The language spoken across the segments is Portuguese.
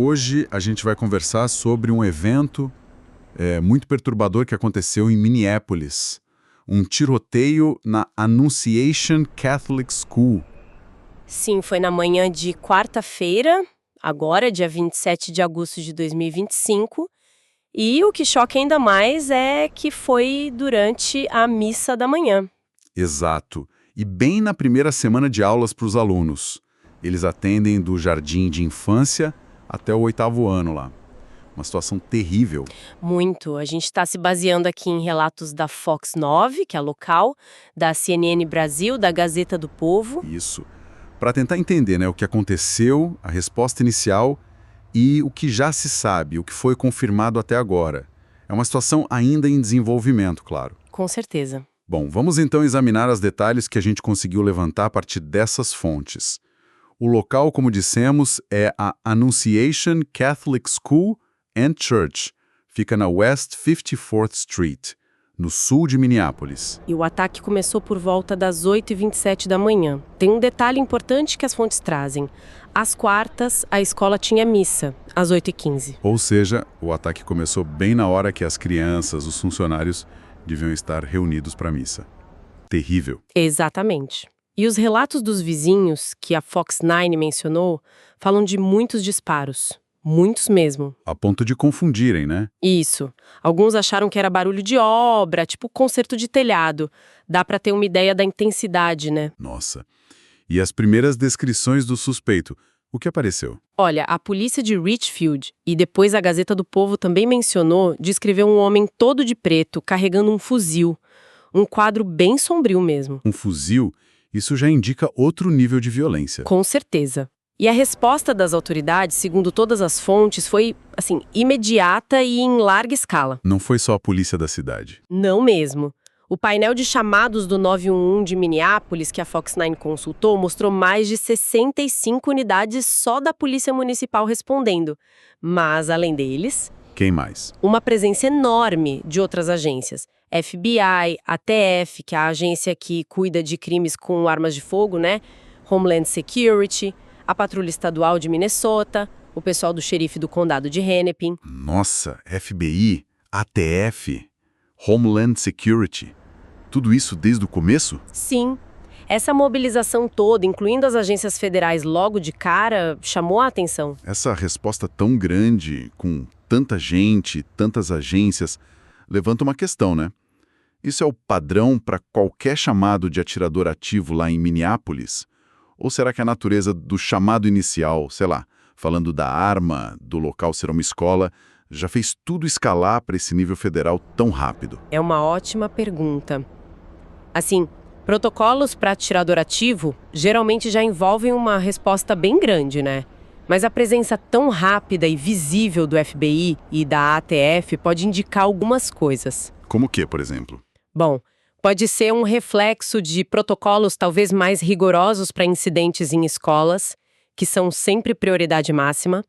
Hoje a gente vai conversar sobre um evento muito perturbador que aconteceu em Minneapolis. Um tiroteio na Annunciation Catholic School. Sim, foi na manhã de quarta-feira, agora, dia 27 de agosto de 2025. E o que choca ainda mais é que foi durante a missa da manhã. Exato. E bem na primeira semana de aulas para os alunos. Eles atendem do jardim de infância até o 8º ano lá. Uma situação terrível. Muito. A gente está se baseando aqui em relatos da Fox 9, que é local, da CNN Brasil, da Gazeta do Povo. Isso. Para tentar entender, o que aconteceu, a resposta inicial e o que já se sabe, o que foi confirmado até agora. É uma situação ainda em desenvolvimento, claro. Com certeza. Bom, vamos então examinar os detalhes que a gente conseguiu levantar a partir dessas fontes. O local, como dissemos, é a Annunciation Catholic School and Church. Fica na West 54th Street, no sul de Minneapolis. E o ataque começou por volta das 8h27 da manhã. Tem um detalhe importante que as fontes trazem. Às quartas, a escola tinha missa, às 8h15. Ou seja, o ataque começou bem na hora que as crianças, os funcionários, deviam estar reunidos para a missa. Terrível. Exatamente. E os relatos dos vizinhos, que a Fox 9 mencionou, falam de muitos disparos. Muitos mesmo. A ponto de confundirem, né? Isso. Alguns acharam que era barulho de obra, tipo concerto de telhado. Dá pra ter uma ideia da intensidade, né? Nossa. E as primeiras descrições do suspeito, o que apareceu? Olha, a polícia de Richfield, e depois a Gazeta do Povo também mencionou, descreveu um homem todo de preto, carregando um fuzil. Um quadro bem sombrio mesmo. Um fuzil? Isso já indica outro nível de violência. Com certeza. E a resposta das autoridades, segundo todas as fontes, foi, imediata e em larga escala. Não foi só a polícia da cidade. Não mesmo. O painel de chamados do 911 de Minneapolis, que a Fox 9 consultou, mostrou mais de 65 unidades só da Polícia Municipal respondendo. Mas, além deles... Quem mais? Uma presença enorme de outras agências. FBI, ATF, que é a agência que cuida de crimes com armas de fogo, Homeland Security, a Patrulha Estadual de Minnesota, o pessoal do xerife do condado de Hennepin. Nossa, FBI, ATF, Homeland Security. Tudo isso desde o começo? Sim. Essa mobilização toda, incluindo as agências federais logo de cara, chamou a atenção. Essa resposta tão grande, com tanta gente, tantas agências, levanta uma questão, Isso é o padrão para qualquer chamado de atirador ativo lá em Minneapolis? Ou será que a natureza do chamado inicial, falando da arma, do local ser uma escola, já fez tudo escalar para esse nível federal tão rápido? É uma ótima pergunta. Protocolos para atirador ativo geralmente já envolvem uma resposta bem grande, Mas a presença tão rápida e visível do FBI e da ATF pode indicar algumas coisas. Como o quê, por exemplo? Bom, pode ser um reflexo de protocolos talvez mais rigorosos para incidentes em escolas, que são sempre prioridade máxima.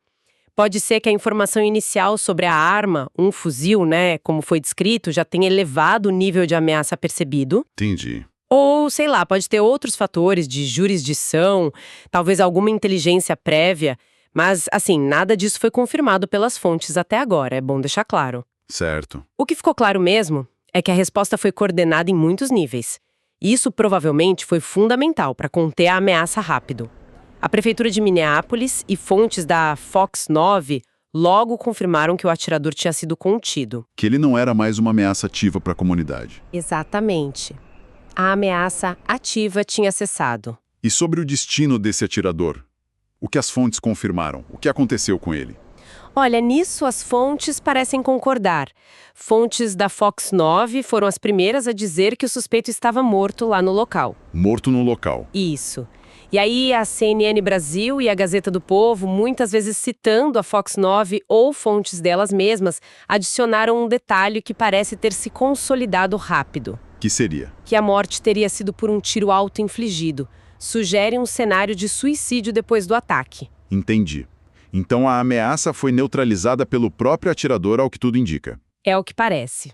Pode ser que a informação inicial sobre a arma, um fuzil, como foi descrito, já tenha elevado o nível de ameaça percebido. Entendi. Ou, pode ter outros fatores de jurisdição, talvez alguma inteligência prévia, mas, nada disso foi confirmado pelas fontes até agora, é bom deixar claro. Certo. O que ficou claro mesmo é que a resposta foi coordenada em muitos níveis. E isso provavelmente foi fundamental para conter a ameaça rápido. A Prefeitura de Minneapolis e fontes da Fox 9 logo confirmaram que o atirador tinha sido contido. Que ele não era mais uma ameaça ativa para a comunidade. Exatamente. A ameaça ativa tinha cessado. E sobre o destino desse atirador? O que as fontes confirmaram? O que aconteceu com ele? Olha, nisso as fontes parecem concordar. Fontes da Fox 9 foram as primeiras a dizer que o suspeito estava morto lá no local. Morto no local. Isso. E aí a CNN Brasil e a Gazeta do Povo, muitas vezes citando a Fox 9 ou fontes delas mesmas, adicionaram um detalhe que parece ter se consolidado rápido. Que seria? Que a morte teria sido por um tiro auto-infligido. Sugere um cenário de suicídio depois do ataque. Entendi. Então a ameaça foi neutralizada pelo próprio atirador, ao que tudo indica. É o que parece.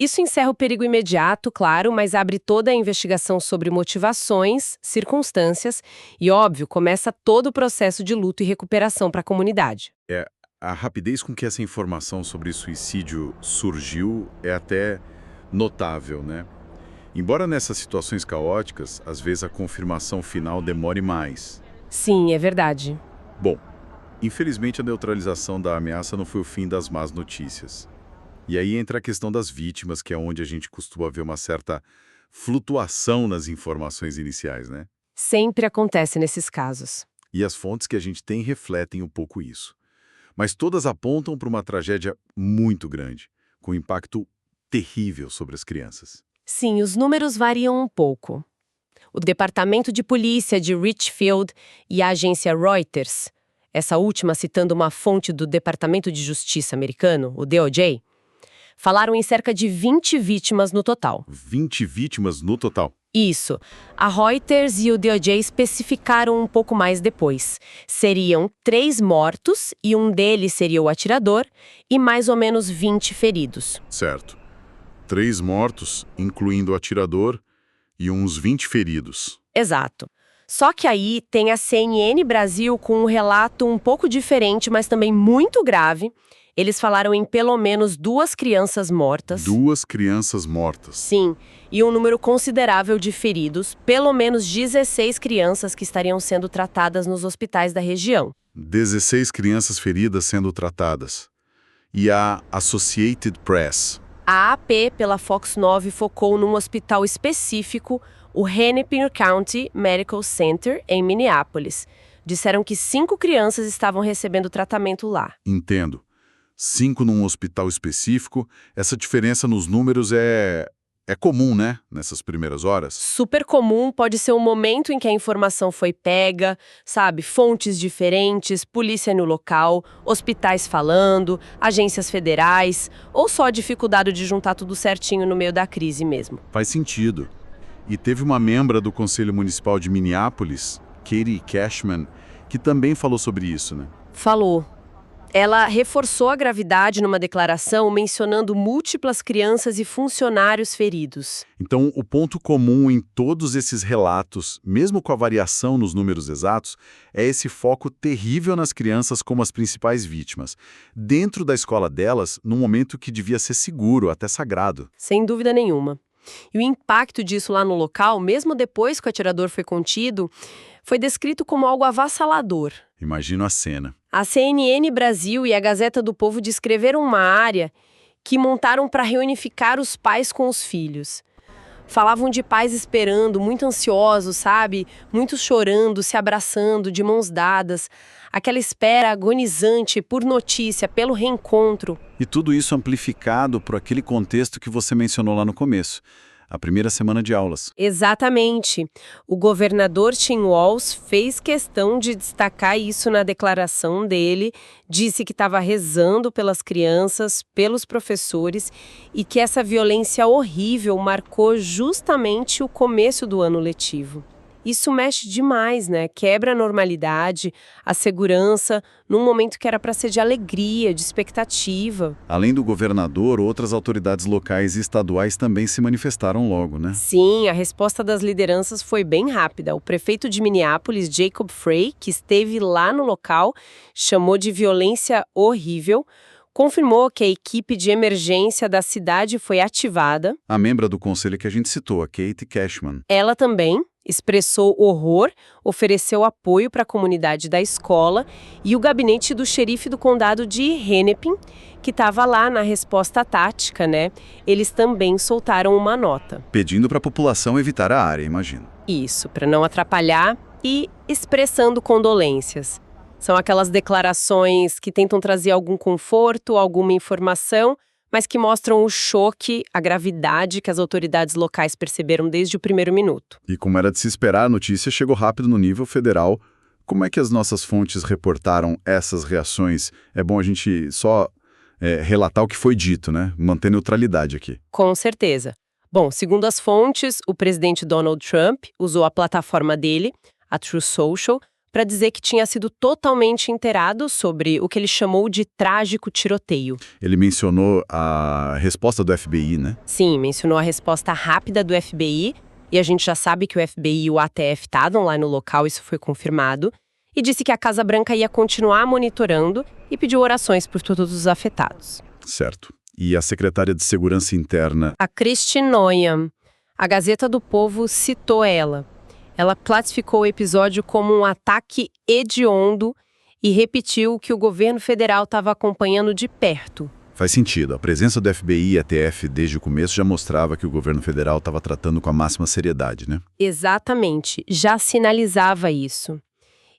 Isso encerra o perigo imediato, claro, mas abre toda a investigação sobre motivações, circunstâncias e, óbvio, começa todo o processo de luto e recuperação para a comunidade. A rapidez com que essa informação sobre suicídio surgiu é até notável, né? Embora nessas situações caóticas, às vezes a confirmação final demore mais. Sim, é verdade. Bom, infelizmente a neutralização da ameaça não foi o fim das más notícias. E aí entra a questão das vítimas, que é onde a gente costuma ver uma certa flutuação nas informações iniciais, né? Sempre acontece nesses casos. E as fontes que a gente tem refletem um pouco isso. Mas todas apontam para uma tragédia muito grande, com impacto terrível sobre as crianças. Sim, os números variam um pouco. O Departamento de Polícia de Richfield e a agência Reuters, essa última citando uma fonte do Departamento de Justiça americano, o DOJ, falaram em cerca de 20 vítimas no total. 20 vítimas no total. Isso. A Reuters e o DOJ especificaram um pouco mais depois. Seriam 3 mortos, e um deles seria o atirador, e mais ou menos 20 feridos. Certo. 3 mortos, incluindo o atirador, e uns 20 feridos. Exato. Só que aí tem a CNN Brasil com um relato um pouco diferente, mas também muito grave. Eles falaram em pelo menos 2 crianças mortas. 2 crianças mortas. Sim, e um número considerável de feridos, pelo menos 16 crianças que estariam sendo tratadas nos hospitais da região. 16 crianças feridas sendo tratadas. E a Associated Press. A AP, pela Fox 9, focou num hospital específico, o Hennepin County Medical Center, em Minneapolis. Disseram que 5 crianças estavam recebendo tratamento lá. Entendo. 5 num hospital específico, essa diferença nos números é comum, né? Nessas primeiras horas. Super comum, pode ser um momento em que a informação foi pega, sabe? Fontes diferentes, polícia no local, hospitais falando, agências federais, ou só a dificuldade de juntar tudo certinho no meio da crise mesmo. Faz sentido. E teve uma membra do Conselho Municipal de Minneapolis, Katie Cashman, que também falou sobre isso, né? Falou. Ela reforçou a gravidade numa declaração mencionando múltiplas crianças e funcionários feridos. Então, o ponto comum em todos esses relatos, mesmo com a variação nos números exatos, é esse foco terrível nas crianças como as principais vítimas, dentro da escola delas, num momento que devia ser seguro, até sagrado. Sem dúvida nenhuma. E o impacto disso lá no local, mesmo depois que o atirador foi contido, foi descrito como algo avassalador. Imagino a cena. A CNN Brasil e a Gazeta do Povo descreveram uma área que montaram para reunificar os pais com os filhos. Falavam de pais esperando, muito ansiosos, sabe? Muitos chorando, se abraçando, de mãos dadas. Aquela espera agonizante por notícia, pelo reencontro. E tudo isso amplificado por aquele contexto que você mencionou lá no começo. A primeira semana de aulas. Exatamente. O governador Tim Walz fez questão de destacar isso na declaração dele, disse que estava rezando pelas crianças, pelos professores e que essa violência horrível marcou justamente o começo do ano letivo. Isso mexe demais, né? Quebra a normalidade, a segurança, num momento que era para ser de alegria, de expectativa. Além do governador, outras autoridades locais e estaduais também se manifestaram logo, né? Sim, a resposta das lideranças foi bem rápida. O prefeito de Minneapolis, Jacob Frey, que esteve lá no local, chamou de violência horrível, confirmou que a equipe de emergência da cidade foi ativada. A membra do conselho que a gente citou, a Katie Cashman. Ela também expressou horror, ofereceu apoio para a comunidade da escola e o gabinete do xerife do condado de Hennepin, que estava lá na resposta tática, né? Eles também soltaram uma nota. Pedindo para a população evitar a área, imagino. Isso, para não atrapalhar e expressando condolências. São aquelas declarações que tentam trazer algum conforto, alguma informação, mas que mostram o choque, a gravidade que as autoridades locais perceberam desde o primeiro minuto. E como era de se esperar, a notícia chegou rápido no nível federal. Como é que as nossas fontes reportaram essas reações? É bom a gente só relatar o que foi dito, né? Manter neutralidade aqui. Com certeza. Bom, segundo as fontes, o presidente Donald Trump usou a plataforma dele, a Truth Social, para dizer que tinha sido totalmente inteirado sobre o que ele chamou de trágico tiroteio. Ele mencionou a resposta do FBI, né? Sim, mencionou a resposta rápida do FBI, e a gente já sabe que o FBI e o ATF estavam lá no local, isso foi confirmado, e disse que a Casa Branca ia continuar monitorando e pediu orações por todos os afetados. Certo. E a secretária de Segurança Interna? A Kristi Noem, a Gazeta do Povo citou ela. Ela classificou o episódio como um ataque hediondo e repetiu que o governo federal estava acompanhando de perto. Faz sentido. A presença do FBI e ATF desde o começo já mostrava que o governo federal estava tratando com a máxima seriedade, né? Exatamente, já sinalizava isso.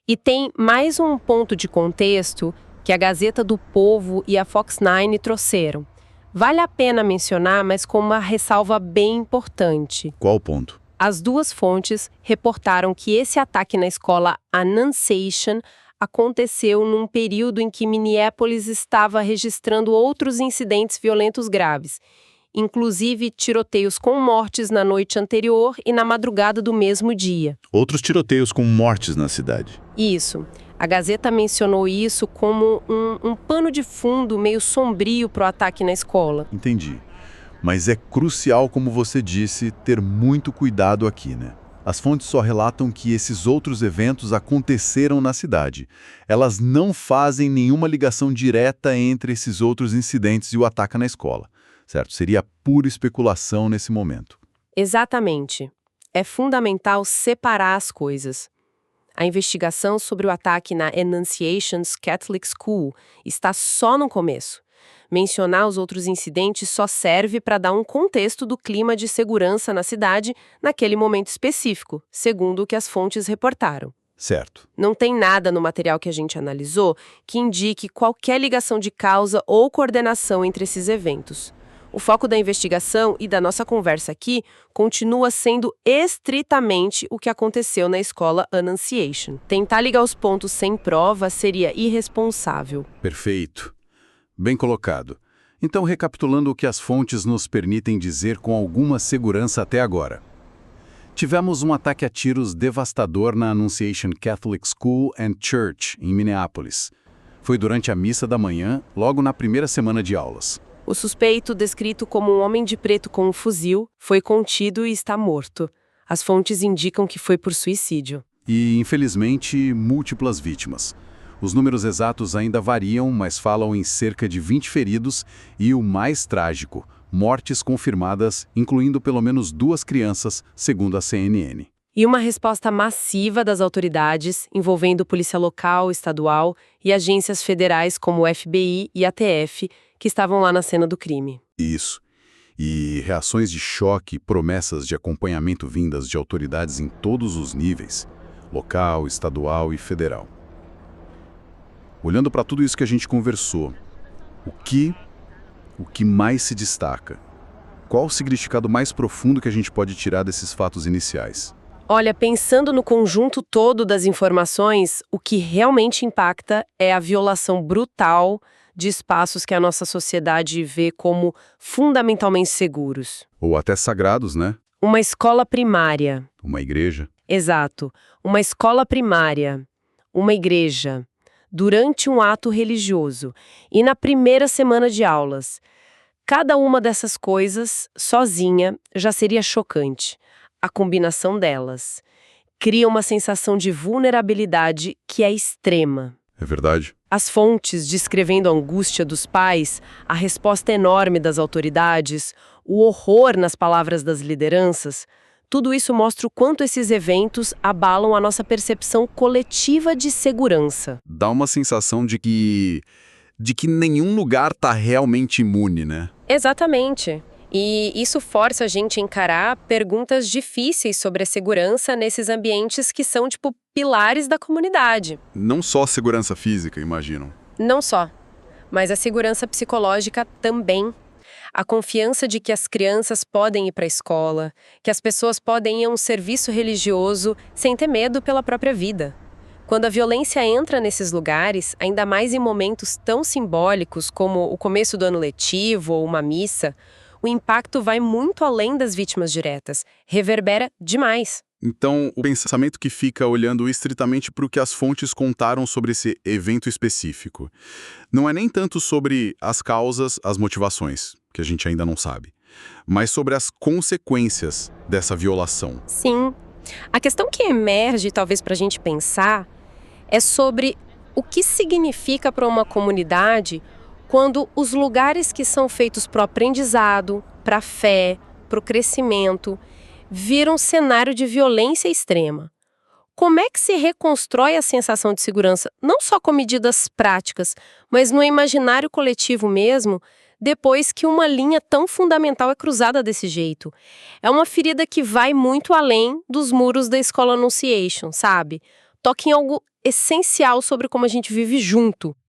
E tem mais um ponto de contexto que a Gazeta do Povo e a Fox 9 trouxeram. Vale a pena mencionar, mas com uma ressalva bem importante. Qual o ponto? As duas fontes reportaram que esse ataque na escola Annunciation aconteceu num período em que Minneapolis estava registrando outros incidentes violentos graves, inclusive tiroteios com mortes na noite anterior e na madrugada do mesmo dia. Outros tiroteios com mortes na cidade. Isso. A Gazeta mencionou isso como um pano de fundo meio sombrio para o ataque na escola. Entendi. Mas é crucial, como você disse, ter muito cuidado aqui, né? As fontes só relatam que esses outros eventos aconteceram na cidade. Elas não fazem nenhuma ligação direta entre esses outros incidentes e o ataque na escola, certo? Seria pura especulação nesse momento. Exatamente. É fundamental separar as coisas. A investigação sobre o ataque na Annunciation's Catholic School está só no começo. Mencionar os outros incidentes só serve para dar um contexto do clima de segurança na cidade naquele momento específico, segundo o que as fontes reportaram. Certo. Não tem nada no material que a gente analisou que indique qualquer ligação de causa ou coordenação entre esses eventos. O foco da investigação e da nossa conversa aqui continua sendo estritamente o que aconteceu na escola Annunciation. Tentar ligar os pontos sem prova seria irresponsável. Perfeito. Bem colocado. Então, recapitulando o que as fontes nos permitem dizer com alguma segurança até agora. Tivemos um ataque a tiros devastador na Annunciation Catholic School and Church, em Minneapolis. Foi durante a missa da manhã, logo na primeira semana de aulas. O suspeito, descrito como um homem de preto com um fuzil, foi contido e está morto. As fontes indicam que foi por suicídio. E, infelizmente, múltiplas vítimas. Os números exatos ainda variam, mas falam em cerca de 20 feridos e o mais trágico, mortes confirmadas, incluindo pelo menos 2 crianças, segundo a CNN. E uma resposta massiva das autoridades, envolvendo polícia local, estadual e agências federais como o FBI e ATF, que estavam lá na cena do crime. Isso. E reações de choque e promessas de acompanhamento vindas de autoridades em todos os níveis, local, estadual e federal. Olhando para tudo isso que a gente conversou, o que mais se destaca? Qual o significado mais profundo que a gente pode tirar desses fatos iniciais? Olha, pensando no conjunto todo das informações, o que realmente impacta é a violação brutal de espaços que a nossa sociedade vê como fundamentalmente seguros. Ou até sagrados, né? Uma escola primária. Uma igreja. Exato. Uma escola primária. Uma igreja. Durante um ato religioso e na primeira semana de aulas. Cada uma dessas coisas, sozinha, já seria chocante. A combinação delas cria uma sensação de vulnerabilidade que é extrema. É verdade. As fontes descrevendo a angústia dos pais, a resposta enorme das autoridades, o horror nas palavras das lideranças, tudo isso mostra o quanto esses eventos abalam a nossa percepção coletiva de segurança. Dá uma sensação de que nenhum lugar está realmente imune, né? Exatamente. E isso força a gente a encarar perguntas difíceis sobre a segurança nesses ambientes que são, pilares da comunidade. Não só segurança física, imagino. Não só, mas a segurança psicológica também. A confiança de que as crianças podem ir para a escola, que as pessoas podem ir a um serviço religioso sem ter medo pela própria vida. Quando a violência entra nesses lugares, ainda mais em momentos tão simbólicos como o começo do ano letivo ou uma missa, o impacto vai muito além das vítimas diretas, reverbera demais. Então, o pensamento que fica olhando estritamente para o que as fontes contaram sobre esse evento específico não é nem tanto sobre as causas, as motivações, que a gente ainda não sabe, mas sobre as consequências dessa violação. Sim. A questão que emerge, talvez para a gente pensar, é sobre o que significa para uma comunidade quando os lugares que são feitos para o aprendizado, para a fé, para o crescimento, viram um cenário de violência extrema. Como é que se reconstrói a sensação de segurança, não só com medidas práticas, mas no imaginário coletivo mesmo, depois que uma linha tão fundamental é cruzada desse jeito? É uma ferida que vai muito além dos muros da escola Annunciation, sabe? Toca em algo essencial sobre como a gente vive junto.